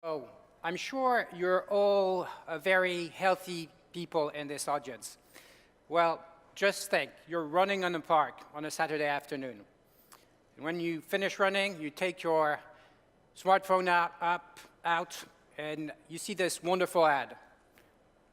Oh, I'm sure you're all very healthy people in this audience. Well, just think, you're running on the park on a Saturday afternoon. And when you finish running, you take your smartphone out and you see this wonderful ad.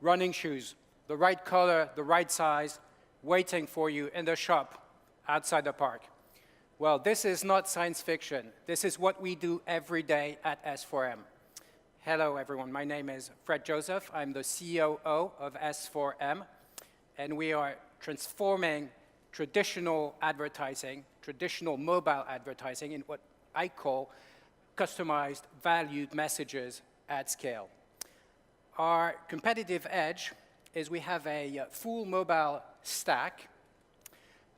Running shoes, the right color, the right size, waiting for you in the shop outside the park. Well, this is not science fiction. This is what we do every day at S4M. Hello, everyone. My name is Fred Joseph. I'm the COO of S4M, and we are transforming traditional advertising, traditional mobile advertising, in what I call customized, valued messages at scale. Our competitive edge is we have a full mobile stack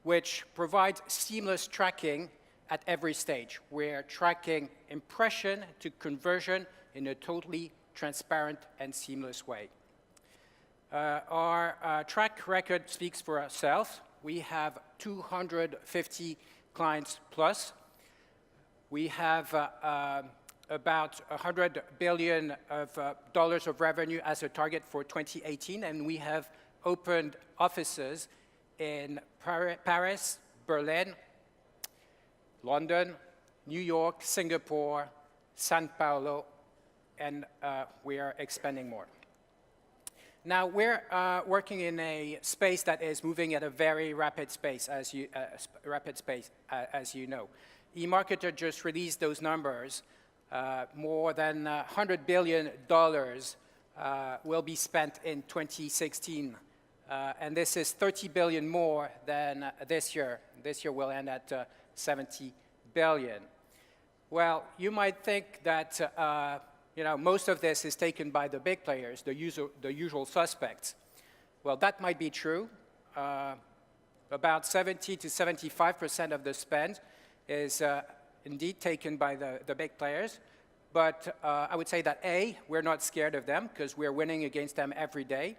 which provides seamless tracking at every stage. We're tracking impression to conversion in a totally transparent and seamless way. Our track record speaks for itself. We have 250 clients plus. We have about $100 billion of revenue as a target for 2018, and we have opened offices in Paris, Berlin, London, New York, Singapore, Sao Paulo, and we are expanding more. Now, we're working in a space that is moving at a very rapid pace, as you know. eMarketer just released those numbers. More than $100 billion will be spent in 2016. And this is 30 billion more than this year. This year will end at 70 billion. Well, you might think that most of this is taken by the big players, the usual suspects. Well, that might be true. About 70 to 75% of the spend is indeed taken by the big players. But I would say that A, we're not scared of them because we're winning against them every day.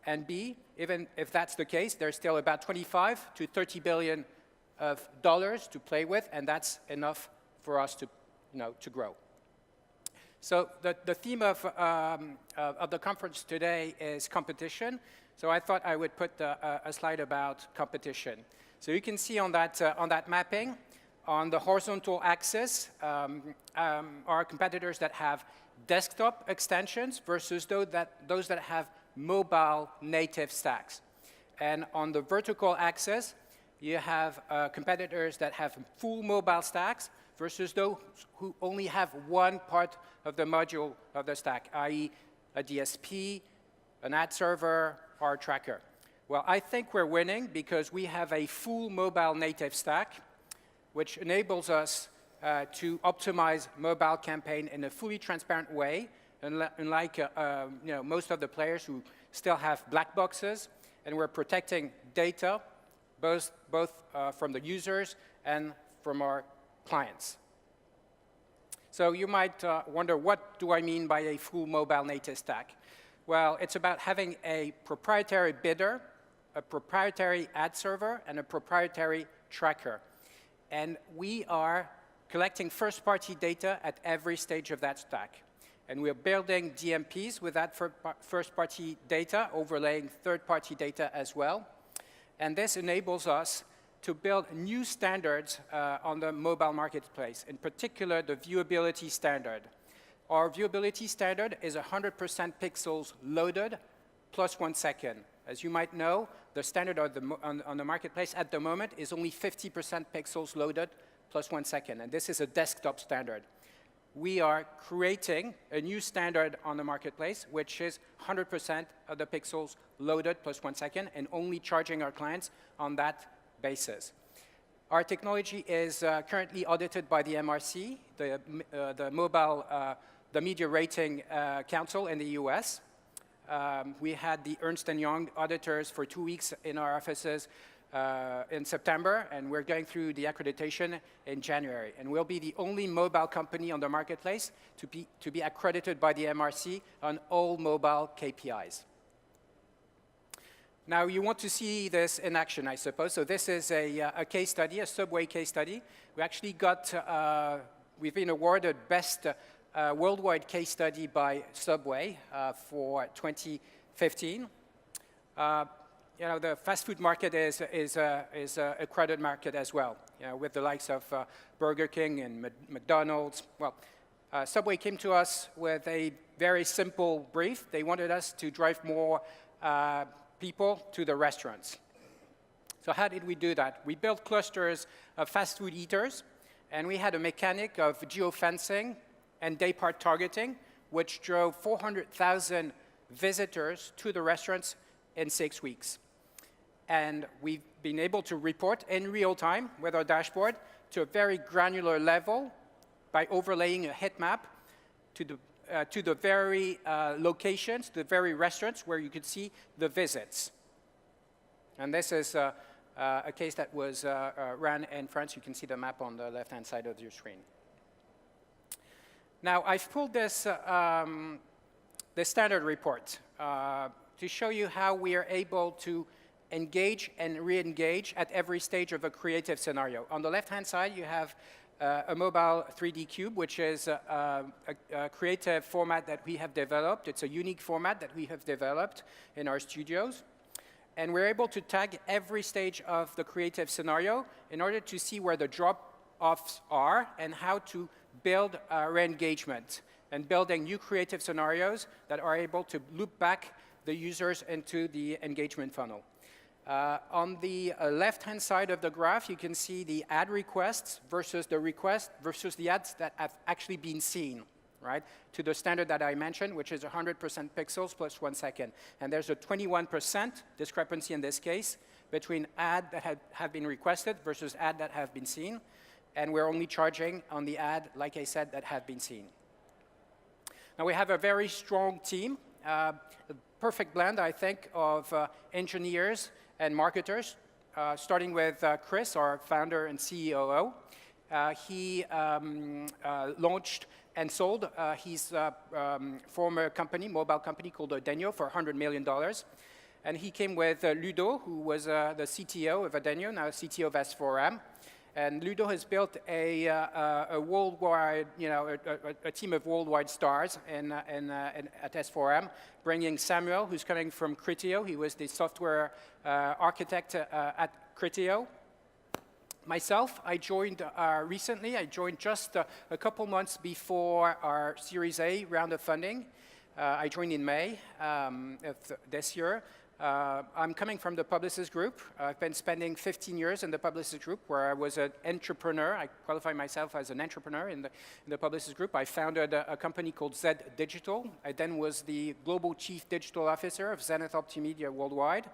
And B, even if that's the case, there's still about 25 to 30 billion of dollars to play with, and that's enough for us to grow. So the theme of the conference today is competition. So I thought I would put a slide about competition. So you can see on that mapping, on the horizontal axis, are competitors that have desktop extensions versus those that have mobile native stacks. And on the vertical axis, you have competitors that have full mobile stacks versus those who only have one part of the module of the stack, i.e. a DSP, an ad server, or a tracker. Well, I think we're winning because we have a full mobile native stack, which enables us to optimize mobile campaign in a fully transparent way, unlike most of the players who still have black boxes, and we're protecting data, both from the users and from our clients. So you might wonder, what do I mean by a full mobile native stack? Well, it's about having a proprietary bidder, a proprietary ad server, and a proprietary tracker. And we are collecting first-party data at every stage of that stack. And we're building DMPs with that first-party data, overlaying third-party data as well. And this enables us to build new standards on the mobile marketplace, in particular the viewability standard. Our viewability standard is 100% pixels loaded plus 1 second. As you might know, the standard on the marketplace at the moment is only 50% pixels loaded plus 1 second, and this is a desktop standard. We are creating a new standard on the marketplace, which is 100% of the pixels loaded plus 1 second, and only charging our clients on that basis. Our technology is currently audited by the MRC, the Media Rating Council in the US. We had the Ernst & Young auditors for 2 weeks in our offices in September, and we're going through the accreditation in January. And we'll be the only mobile company on the marketplace to be accredited by the MRC on all mobile KPIs. Now, you want to see this in action, I suppose. So this is a case study, a subway case study. We actually got, we've been awarded Best a worldwide case study by Subway for 2015. The fast food market is a crowded market as well, with the likes of Burger King and McDonald's. Well, Subway came to us with a very simple brief. They wanted us to drive more people to the restaurants. So how did we do that? We built clusters of fast food eaters, and we had a mechanic of geofencing and day-part targeting, which drove 400,000 visitors to the restaurants in 6 weeks. And we've been able to report in real time with our dashboard to a very granular level by overlaying a heat map to the very locations, the very restaurants where you could see the visits. And this is a case that was ran in France. You can see the map on the left-hand side of your screen. Now, I've pulled this standard report to show you how we are able to engage and re-engage at every stage of a creative scenario. On the left-hand side, you have a mobile 3D cube, which is a creative format that we have developed. It's a unique format that we have developed in our studios. And we're able to tag every stage of the creative scenario in order to see where the drop-offs are and how to build re-engagement and building new creative scenarios that are able to loop back the users into the engagement funnel. On the left-hand side of the graph, you can see the ad requests versus the ads that have actually been seen, right, to the standard that I mentioned, which is 100% pixels plus 1 second. And there's a 21% discrepancy in this case between ad that have been requested versus ad that have been seen. And we're only charging on the ad, like I said, that have been seen. Now, we have a very strong team, a perfect blend, I think, of engineers and marketers, starting with Chris, our founder and COO. He launched and sold his former company, mobile company called Adenio, for $100 million. And he came with Ludo, who was the CTO of Adenio, now CTO of S4M. And Ludo has built a worldwide, a team of worldwide stars at S4M, bringing Samuel, who's coming from Criteo. He was the software architect at Criteo. Myself, I joined recently. I joined just a couple months before our Series A round of funding. I joined in May of this year. I'm coming from the Publicis Group. I've been spending 15 years in the Publicis Group, where I was an entrepreneur. I qualify myself as an entrepreneur in the Publicis Group. I founded a company called Z Digital. I then was the Global Chief Digital Officer of Zenith Optimedia Worldwide.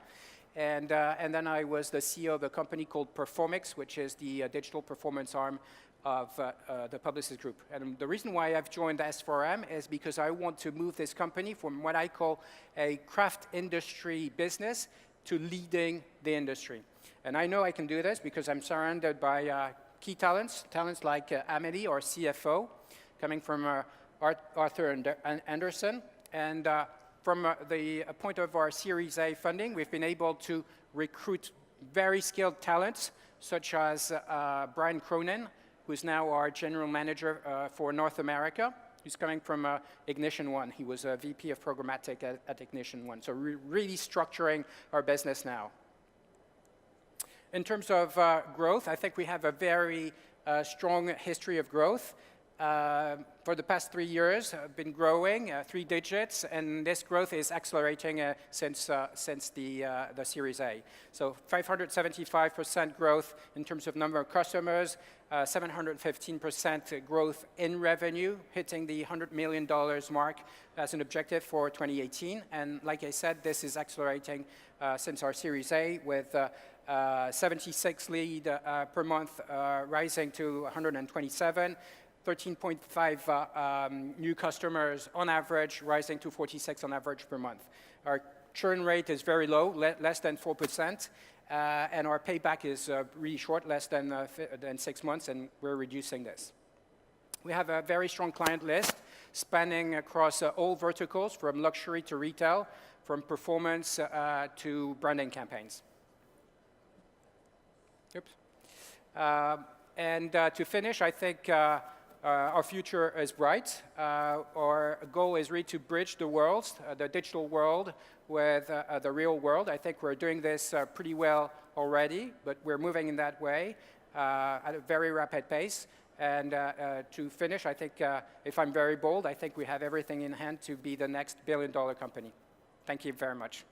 And then I was the CEO of a company called Performix, which is the digital performance arm of the Publicis Group. And the reason why I've joined S4M is because I want to move this company from what I call a craft industry business to leading the industry. And I know I can do this because I'm surrounded by key talents like Amélie, our CFO, coming from Arthur Anderson. And from the point of our Series A funding, we've been able to recruit very skilled talents, such as Brian Cronin, who's now our general manager for North America, who's coming from Ignition One. He was a VP of programmatic at Ignition One. So really structuring our business now. In terms of growth, I think we have a very strong history of growth. For the past 3 years, I've been growing 3 digits, and this growth is accelerating since the Series A. So 575% growth in terms of number of customers, 715% growth in revenue, hitting the $100 million mark as an objective for 2018. And like I said, this is accelerating since our Series A, with 76 leads per month rising to 127. 13.5 new customers on average, rising to 46 on average per month. Our churn rate is very low, less than 4%, and our payback is really short, less than 6 months, and we're reducing this. We have a very strong client list spanning across all verticals, from luxury to retail, from performance to branding campaigns. Oops. And to finish, I think Our future is bright. Our goal is really to bridge the worlds, the digital world with the real world. I think we're doing this pretty well already, but we're moving in that way at a very rapid pace. And to finish, I think if I'm very bold, I think we have everything in hand to be the next billion-dollar company. Thank you very much.